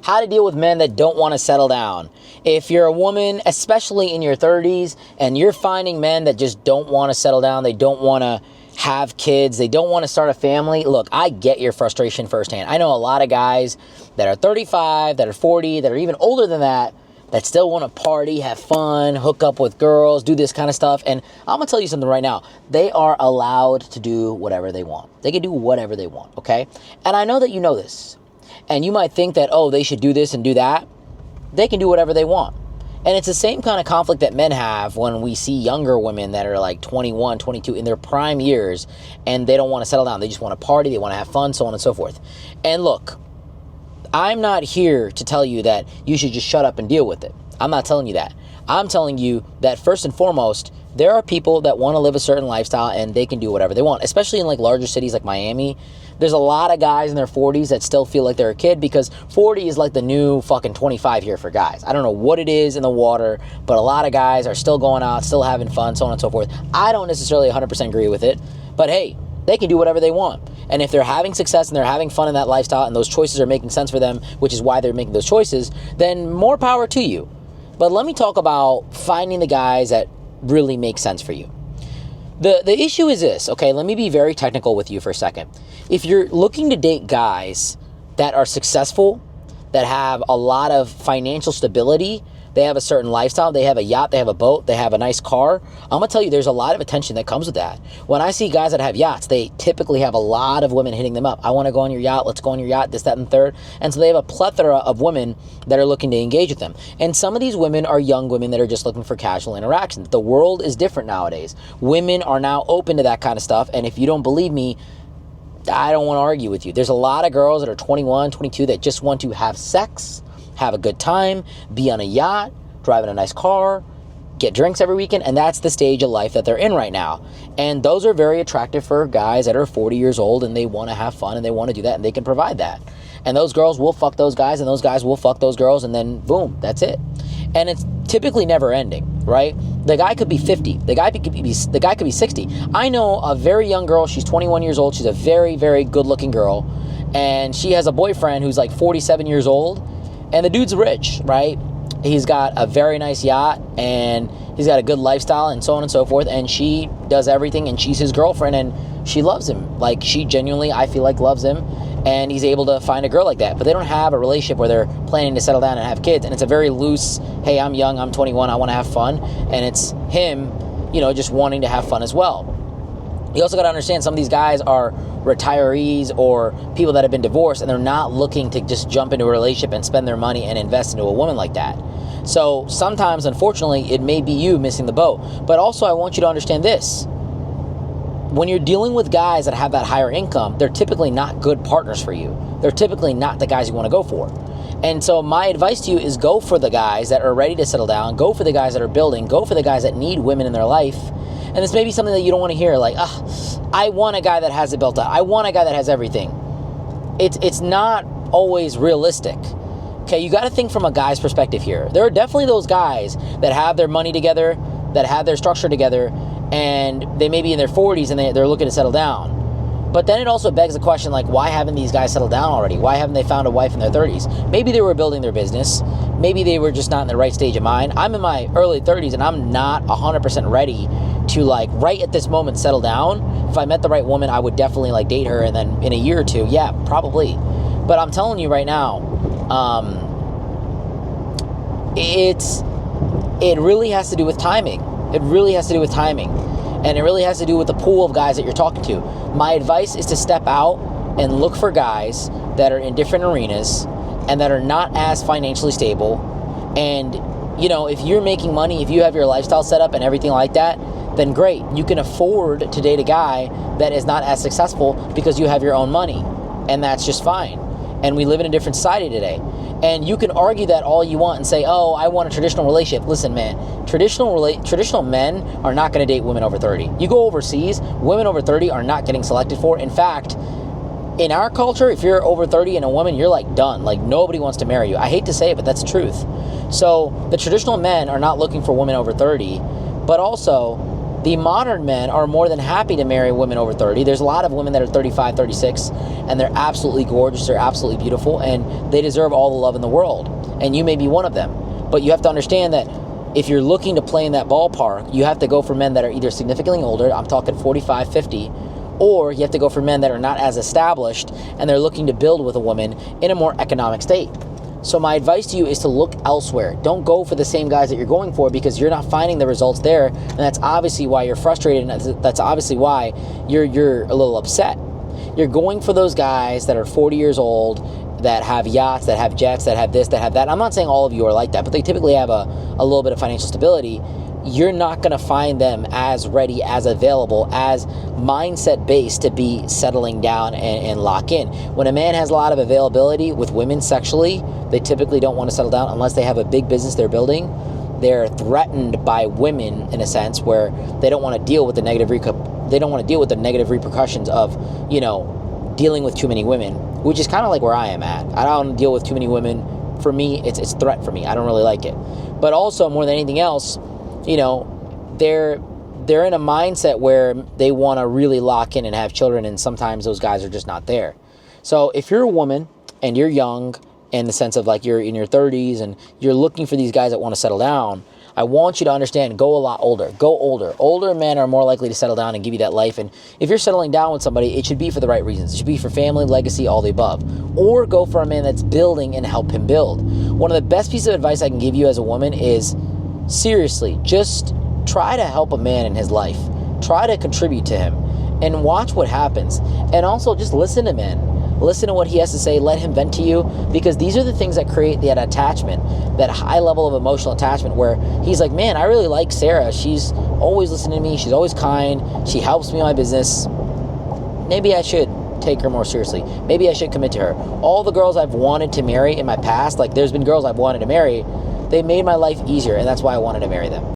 how to deal with men that don't want to settle down. If you're a woman, especially in your 30s, and you're finding men that just don't want to settle down, they don't want to have kids, they don't want to start a family, look, I get your frustration firsthand. I know a lot of guys that are 35, that are 40, that are even older than that still want to party, have fun, hook up with girls, do this kind of stuff. And I'm going to tell you something right now. They are allowed to do whatever they want. They can do whatever they want, okay? And I know that you know this. And you might think that, oh, they should do this and do that. They can do whatever they want. And it's the same kind of conflict that men have when we see younger women that are like 21, 22 in their prime years, and they don't want to settle down. They just want to party, they want to have fun, so on and so forth. And look, I'm not here to tell you that you should just shut up and deal with it. I'm not telling you that. I'm telling you that first and foremost, there are people that want to live a certain lifestyle and they can do whatever they want, especially in like larger cities like Miami. There's a lot of guys in their 40s that still feel like they're a kid because 40 is like the new fucking 25 here for guys. I don't know what it is in the water, but a lot of guys are still going out, still having fun, so on and so forth. I don't necessarily 100% agree with it, but hey, they can do whatever they want. And if they're having success and they're having fun in that lifestyle and those choices are making sense for them, which is why they're making those choices, then more power to you. But let me talk about finding the guys that really make sense for you. The issue is this, okay? Let me be very technical with you for a second. If you're looking to date guys that are successful, that have a lot of financial stability, they have a certain lifestyle, they have a yacht, they have a boat, they have a nice car, I'm going to tell you there's a lot of attention that comes with that. When I see guys that have yachts, they typically have a lot of women hitting them up. I want to go on your yacht, let's go on your yacht, this, that, and the third. And so they have a plethora of women that are looking to engage with them. And some of these women are young women that are just looking for casual interaction. The world is different nowadays. Women are now open to that kind of stuff. And if you don't believe me, I don't want to argue with you. There's a lot of girls that are 21, 22 that just want to have sex, have a good time, be on a yacht, driving a nice car, get drinks every weekend, and that's the stage of life that they're in right now. And those are very attractive for guys that are 40 years old and they want to have fun and they want to do that and they can provide that. And those girls will fuck those guys and those guys will fuck those girls and then boom, that's it. And it's typically never ending, right? The guy could be 50. The guy could be 60. I know a very young girl. She's 21 years old. She's a very, very good looking girl. And she has a boyfriend who's like 47 years old. And the dude's rich, right? He's got a very nice yacht and he's got a good lifestyle and so on and so forth. And she does everything and she's his girlfriend and she loves him. Like she genuinely, I feel like, loves him. And he's able to find a girl like that. But they don't have a relationship where they're planning to settle down and have kids. And it's a very loose, hey, I'm young, I'm 21, I want to have fun. And it's him, just wanting to have fun as well. You also got to understand some of these guys are retirees or people that have been divorced and they're not looking to just jump into a relationship and spend their money and invest into a woman like that. So sometimes, unfortunately, it may be you missing the boat. But also I want you to understand this. When you're dealing with guys that have that higher income, they're typically not good partners for you. They're typically not the guys you want to go for. And so my advice to you is go for the guys that are ready to settle down, go for the guys that are building, go for the guys that need women in their life. And this may be something that you don't want to hear, like, I want a guy that has it built out. I want a guy that has everything. It's not always realistic. Okay, you got to think from a guy's perspective here. There are definitely those guys that have their money together, that have their structure together, and they may be in their 40s and they're looking to settle down. But then it also begs the question, like, why haven't these guys settled down already? Why haven't they found a wife in their 30s? Maybe they were building their business. Maybe they were just not in the right stage of mind. I'm in my early 30s and I'm not 100% ready to, like, right at this moment settle down. If I met the right woman, I would definitely, like, date her, and then in a year or two, yeah, probably. But I'm telling you right now, it really has to do with timing. It really has to do with timing. And it really has to do with the pool of guys that you're talking to. My advice is to step out and look for guys that are in different arenas and that are not as financially stable. And, if you're making money, if you have your lifestyle set up and everything like that, then great. You can afford to date a guy that is not as successful because you have your own money. And that's just fine. And we live in a different society today. And you can argue that all you want and say, oh, I want a traditional relationship. Listen, man, traditional men are not going to date women over 30. You go overseas, women over 30 are not getting selected for. In fact, in our culture, if you're over 30 and a woman, you're like done. Like nobody wants to marry you. I hate to say it, but that's the truth. So the traditional men are not looking for women over 30, but also The modern men are more than happy to marry women over 30. There's a lot of women that are 35, 36, and they're absolutely gorgeous, they're absolutely beautiful, and they deserve all the love in the world. And you may be one of them. But you have to understand that if you're looking to play in that ballpark, you have to go for men that are either significantly older, I'm talking 45, 50, or you have to go for men that are not as established and they're looking to build with a woman in a more economic state. So my advice to you is to look elsewhere. Don't go for the same guys that you're going for, because you're not finding the results there, and that's obviously why you're frustrated, and that's obviously why you're a little upset. You're going for those guys that are 40 years old, that have yachts, that have jets, that have this, that have that. I'm not saying all of you are like that, but they typically have a little bit of financial stability. You're not going to find them as ready, as available, as mindset based to be settling down and lock in. When a man has a lot of availability with women sexually, they typically don't want to settle down unless they have a big business they're building. They're threatened by women in a sense where they don't want to deal with the negative repercussions of, dealing with too many women, which is kind of like where I am at. I don't deal with too many women. For me, it's a threat for me. I don't really like it. But also, more than anything else, they're in a mindset where they want to really lock in and have children, and sometimes those guys are just not there. So if you're a woman and you're young, in the sense of like you're in your 30s and you're looking for these guys that want to settle down, I want you to understand, go a lot older. Go older. Older men are more likely to settle down and give you that life. And if you're settling down with somebody, it should be for the right reasons. It should be for family, legacy, all the above. Or go for a man that's building and help him build. One of the best pieces of advice I can give you as a woman is, seriously, just try to help a man in his life. Try to contribute to him and watch what happens. And also just listen to men. Listen to what he has to say. Let him vent to you, because these are the things that create that attachment, that high level of emotional attachment where he's like, man, I really like Sarah. She's always listening to me. She's always kind. She helps me in my business. Maybe I should take her more seriously. Maybe I should commit to her. All the girls I've wanted to marry in my past, like there's been girls I've wanted to marry, they made my life easier, and that's why I wanted to marry them.